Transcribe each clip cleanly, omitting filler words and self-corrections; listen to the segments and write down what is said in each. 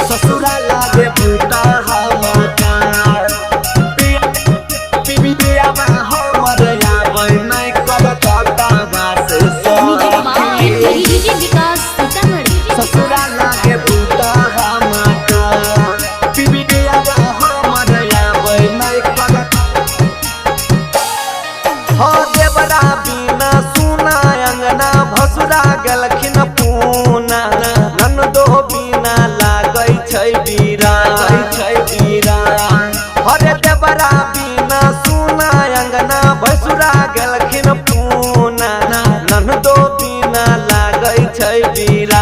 ससुरा लागे भूता हमका पिया हमर आवे नहीं कलकत्ता बास ससुरा लागे भूता हमका पिया हमर आवे नहीं हो देवरा बिना सुना अंगना भसुरा गलखिन पूना ननदो बिना लागै छै बीरा हरे देवरा बिना सुना अंगना भसुरा गलखिन पूना ननदो बिना लागै छै बीरा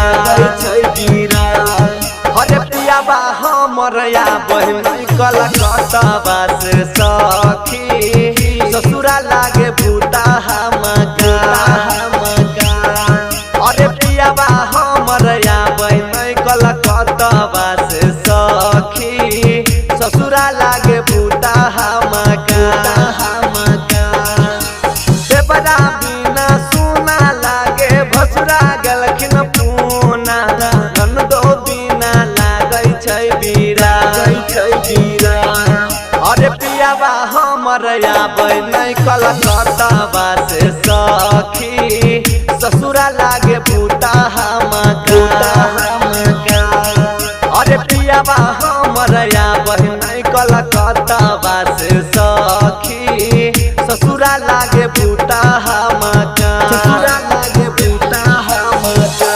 हरे पियाबा हमर आबै नहीं कलकत्ता बास सखी ससुरा लागे भूता हमका अरे पियाबा हमर आबै नहीं कलकत्ता बास सखी ससुरा लागे भूता हमका देवरा बिना सुना लागे भसुरा गलखिन पूना ननदो बिना लागै छै बीरा अरे पियाबा हमर आबै नहीं कलकत्ता बास सखी ससुरा लागे भूता हमका अरे पियाबा हमर आबै नहीं कलकत्ता बास सखी ससुरा लागे भूता हमका ससुरा लागे भूता हमका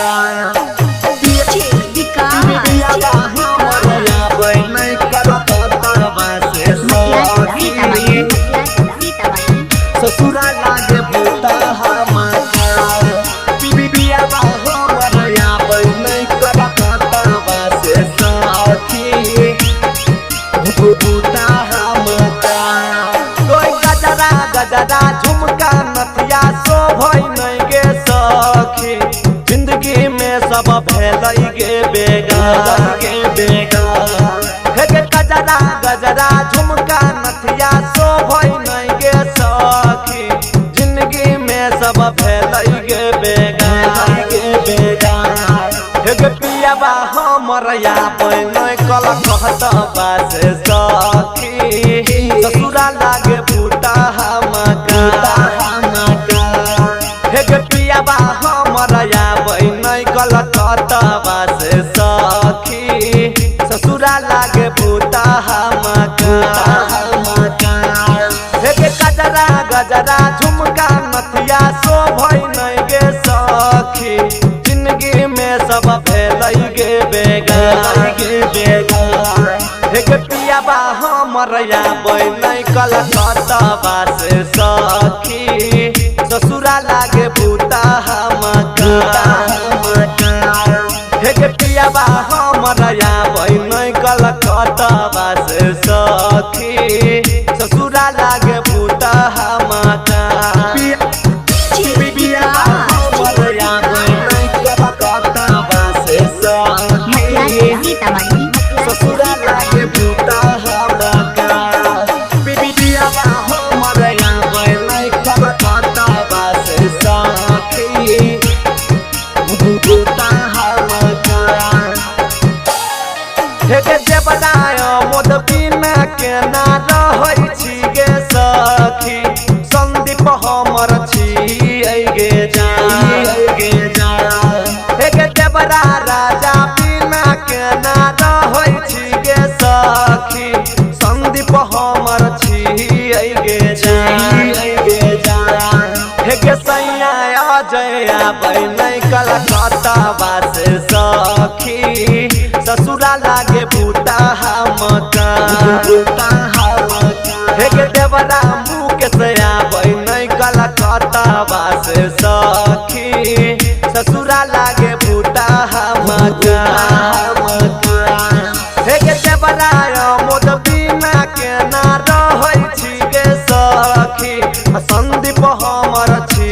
पियाबा हमर आबै नहीं कलकत्ता बास सखी भूता हमका कोई गजरा झुमका नथिया शोभै नहीं गे सखी जिंदगी में सब भेलै गे बेगार हे गे गजरा झुमका नथिया शोभै नहीं गे सखी जिंदगी में सब भेलै गे बेगार हे गे पियाबा हमर आबै नहीं कलकत्ता बास सखी ससुरा लागे भूता हमका हे गे पियाबा हमर आबै नहीं कलकत्ता बास सखी ससुरा लागे भूता हमका हे गे गजरा झुमका नथिया शोभै नहीं गे सखी जिंदगी में सब भेलै गे बेगार हे गे पियाबा हमर आबै नहीं कलकत्ता बास सखी ससुरा लागे भूता हमका हे गे पियाबा हमर आबै नहीं कलकत्ता बास सखी ससुरा लागे भूता हमका पियाबा हमर आबै नहीं कलकत्ता बास सखी ससुरा लागे भूता हमका पियाबा हमर आबै नहीं कलकत्ता बास सखी भूता हमका हे गे देवरा मोद बिना केना रहै छी गे सखी संदीप हमर छी गे हे गे देवरा राजा बिना केना रहै छी गे सखी संदीप हमर छी गे हे गे सैया अजय आबै नहीं कलकत्ता बास सखी ससुरा लागे भूता हमका हे गे देवरा मुकेश आबै नहीं कलकत्ता बास सखी ससुरा लागे भूता हमका हे गे देवरा मोद बिना केना रहै छी गे सखी संदीप हमर छी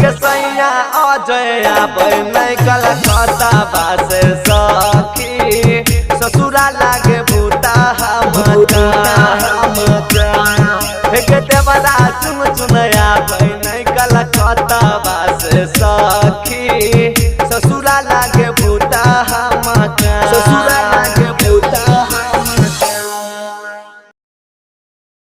गे सैया अजय आबै नहीं कलकत्ता बास सखी ससुरा लागे भूता हमका हे गे देवरा चुन आबै नहीं कलकत्ता बास सखी